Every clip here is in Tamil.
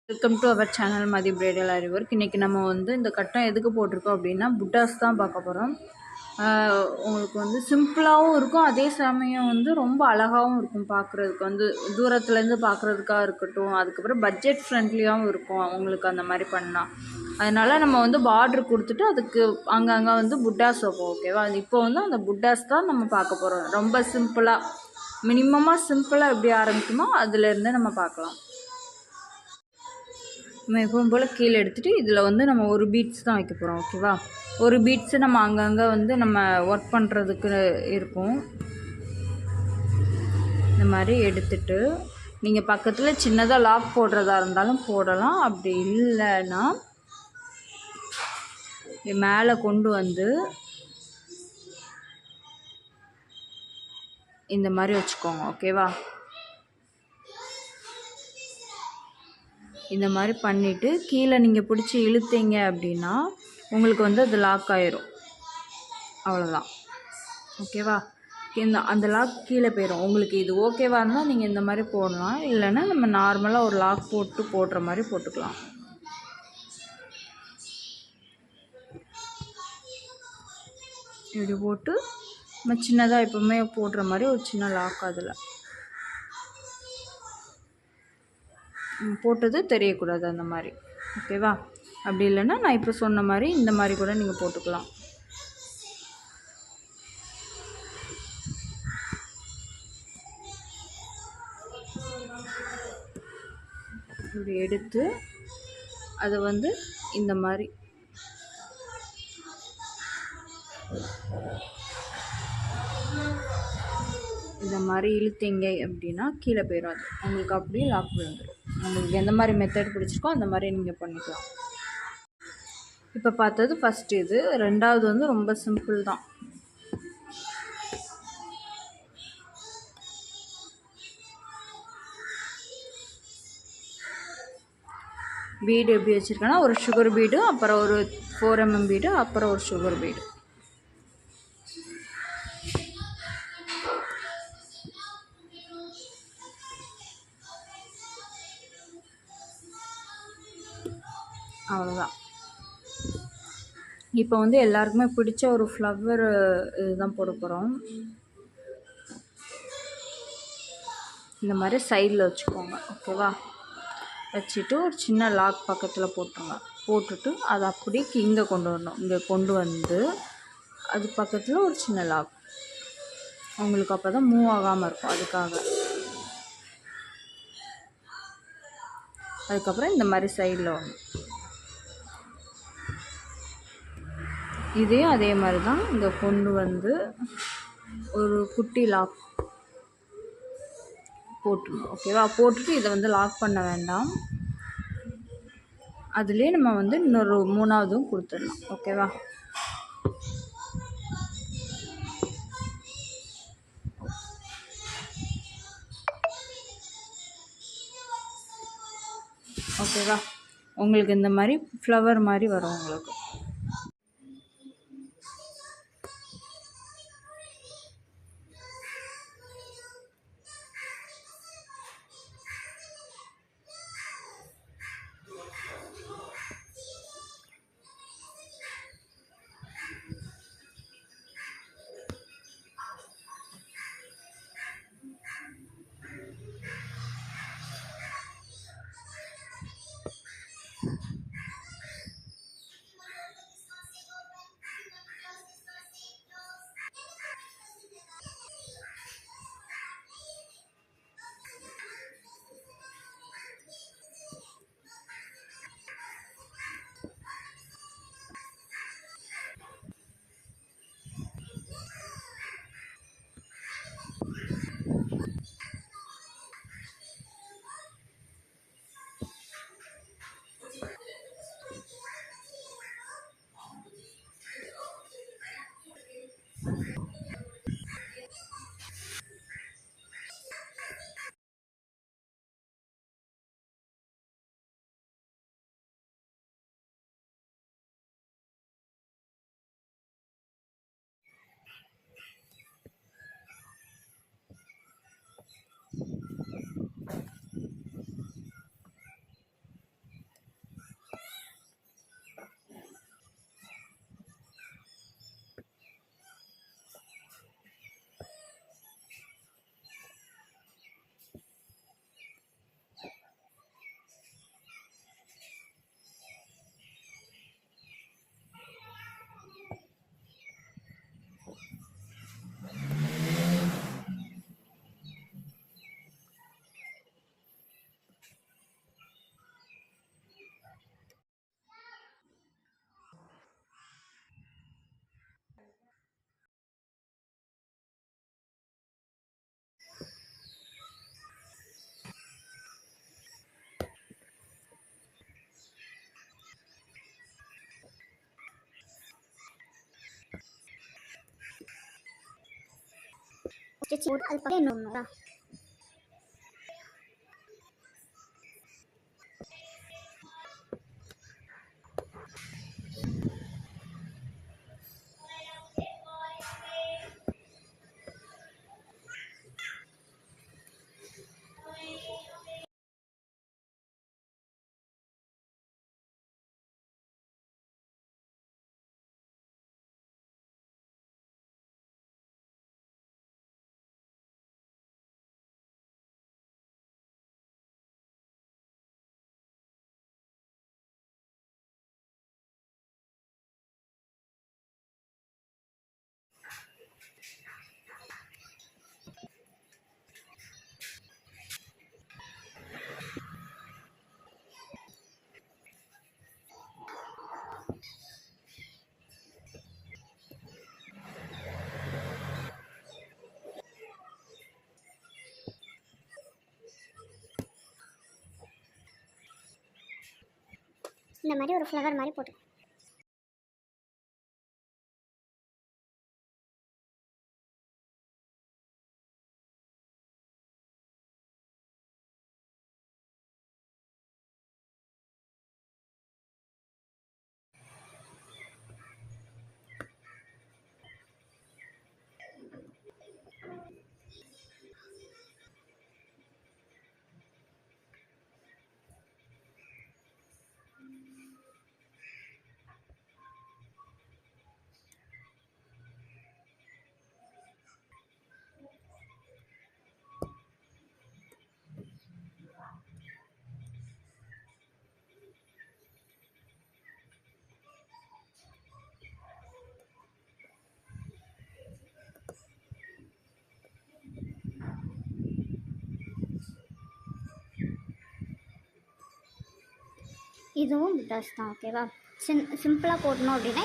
Welcome to our channel Mathi bridal aari work. இன்றைக்கி நம்ம இந்த கட்டம் எதுக்கு போட்டிருக்கோம் அப்படின்னா புட்டாஸ் தான் பார்க்க போகிறோம். உங்களுக்கு சிம்பிளாகவும் இருக்கும், அதே சமயம் ரொம்ப அழகாகவும் இருக்கும் பார்க்குறதுக்கு. தூரத்துலேருந்து பார்க்குறதுக்காக இருக்கட்டும், அதுக்கப்புறம் பட்ஜெட் ஃப்ரெண்ட்லியாகவும் இருக்கும் உங்களுக்கு அந்த மாதிரி பண்ணால். அதனால் நம்ம பார்ட்ரு கொடுத்துட்டு அதுக்கு அங்கங்கே புட்டாஸ் வைப்போம். ஓகேவா? இப்போ அந்த புட்டாஸ் தான் நம்ம பார்க்க போகிறோம். ரொம்ப சிம்பிளாக, மினிமமாக சிம்பிளாக எப்படி ஆரம்பிக்குமோ அதுலேருந்து நம்ம பார்க்கலாம். நம்ம எப்பவும் போல் கீழே எடுத்துகிட்டு இதில் நம்ம ஒரு பீட்ஸ் தான் வைக்க போகிறோம். ஓகேவா? ஒரு பீட்ஸு நம்ம அங்கங்கே நம்ம ஒர்க் பண்ணுறதுக்கு இருக்கும். இந்த மாதிரி எடுத்துகிட்டு நீங்கள் பக்கத்தில் சின்னதாக லாக் போடுறதா இருந்தாலும் போடலாம். அப்படி இல்லைன்னா மேலே கொண்டு இந்த மாதிரி வச்சுக்கோங்க. ஓகேவா? இந்த மாதிரி பண்ணிவிட்டு கீழே நீங்கள் பிடிச்சி இழுத்தீங்க அப்படின்னா உங்களுக்கு அது லாக் ஆயிரும். அவ்வளோதான். ஓகேவா? அந்த லாக் கீழே போயிடும். உங்களுக்கு இது ஓகேவா இருந்தால் நீங்கள் இந்த மாதிரி போடலாம், இல்லைன்னா நம்ம நார்மலாக ஒரு லாக் போடுற மாதிரி போட்டுக்கலாம். இப்படி போட்டு நம்ம சின்னதாக எப்போவுமே போடுற மாதிரி ஒரு சின்ன லாக் அதில் போட்டது தெரியக்கூடாது அந்த மாதிரி. ஓகேவா? அப்படி இல்லைன்னா நான் இப்போ சொன்ன மாதிரி இந்த மாதிரி கூட நீங்கள் போட்டுக்கலாம். இப்படி எடுத்து அதை இந்த மாதிரி இந்த மாதிரி இழுத்தீங்க அப்படின்னா கீழே போயிடும். அது உங்களுக்கு அப்படியே லாக் விழுந்துடும். உங்களுக்கு எந்த மாதிரி மெத்தட் பிடிச்சிருக்கோ அந்த மாதிரி நீங்கள் பண்ணிக்கலாம். இப்போ பார்த்தது ஃபஸ்ட்டு இது. ரெண்டாவது ரொம்ப சிம்பிள் தான். பீடு எப்படி வச்சுருக்கேன்னா ஒரு சுகர் பீடு, அப்புறம் ஒரு 4mm பீடு, அப்புறம் ஒரு சுகர் பீடு. அவ்வளோதான். இப்போ எல்லாருக்குமே பிடிச்ச ஒரு ஃப்ளவர் இதுதான் போட போகிறோம். இந்த மாதிரி சைடில் வச்சுக்கோங்க. ஓகேவா? வச்சுட்டு ஒரு சின்ன லாக் பக்கத்தில் போட்டுருங்க. போட்டுட்டு அதை அப்படியே இங்கே கொண்டு வரணும். இங்கே கொண்டு அது பக்கத்தில் ஒரு சின்ன லாக். உங்களுக்கு அப்போ தான் மூவ் ஆகாமல் இருக்கும். அதுக்கப்புறம் இந்த மாதிரி சைடில் ஒன்று. இதையும் அதே மாதிரி தான் இங்கே கொண்டு ஒரு குட்டி லாக் போட்டுருணும். ஓகேவா? போட்டுட்டு இதை லாக் பண்ண வேண்டாம். அதுலேயே நம்ம இன்னொரு மூணாவதும் கொடுத்துடலாம். ஓகேவா? ஓகேவா? உங்களுக்கு இந்த மாதிரி ஃப்ளவர் மாதிரி வரும் உங்களுக்கு. ஸ்டிச்சிங் அது பக்கம் இன்னொன்று. இந்த மாதிரி ஒரு ஃப்ளவர் மாதிரி போட்டு இதுவும் புட்டாஸ் தான். ஓகேவா? சிம்பிளாக போடணும் அப்படின்னா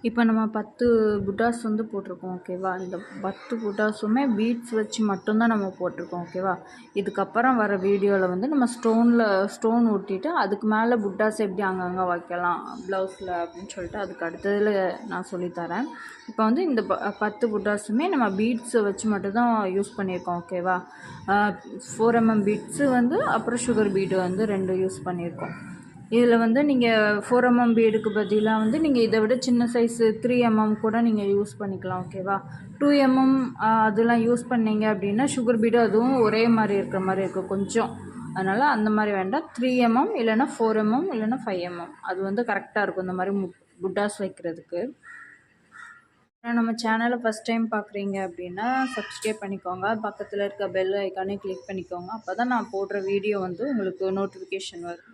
இப்போ நம்ம 10 புட்டாஸ் வந்து போட்டிருக்கோம் ஓகேவா. இந்த 10 புட்டாஸுமே பீட்ஸ் வச்சு மட்டும்தான் நம்ம போட்டிருக்கோம் ஓகேவா. இதுக்கப்புறம் வர வீடியோவில் வந்து நம்ம ஸ்டோன் ஒட்டிட்டு அதுக்கு மேலே புட்டாஸ் எப்படி அங்கங்கே வைக்கலாம் ப்ளவுஸில் அப்படின்னு சொல்லிட்டு அதுக்கு அடுத்ததில் நான் சொல்லித்தரேன். இப்போ வந்து இந்த 10 புட்டாஸுமே நம்ம பீட்ஸை வச்சு மட்டும்தான் யூஸ் பண்ணியிருக்கோம் ஓகேவா. 4mm பீட்ஸு வந்து அப்புறம் சுகர் பீடு வந்து 2 யூஸ் பண்ணியிருக்கோம். இதில் வந்து நீங்கள் 4mm பீடுக்கு பதிலாக வந்து நீங்கள் இதை விட சின்ன சைஸு 3mm கூட நீங்கள் யூஸ் பண்ணிக்கலாம் ஓகேவா. 2mm அதெல்லாம் யூஸ் பண்ணீங்க அப்படின்னா சுகர் பீடு அதுவும் ஒரே மாதிரி இருக்கிற மாதிரி இருக்கும் கொஞ்சம். அதனால் அந்த மாதிரி வேண்டாம். 3mm இல்லைன்னா 4mm இல்லைன்னா 5mm அது வந்து கரெக்டாக இருக்கும் இந்த மாதிரி புட்டாஸ் வைக்கிறதுக்கு. நம்ம சேனலை ஃபஸ்ட் டைம் பார்க்குறீங்க அப்படின்னா சப்ஸ்கிரைப் பண்ணிக்கோங்க. பக்கத்தில் இருக்க பெல் ஐக்கானே கிளிக் பண்ணிக்கோங்க. அப்போ தான் நான் போடுற வீடியோ வந்து உங்களுக்கு நோட்டிஃபிகேஷன் வரும்.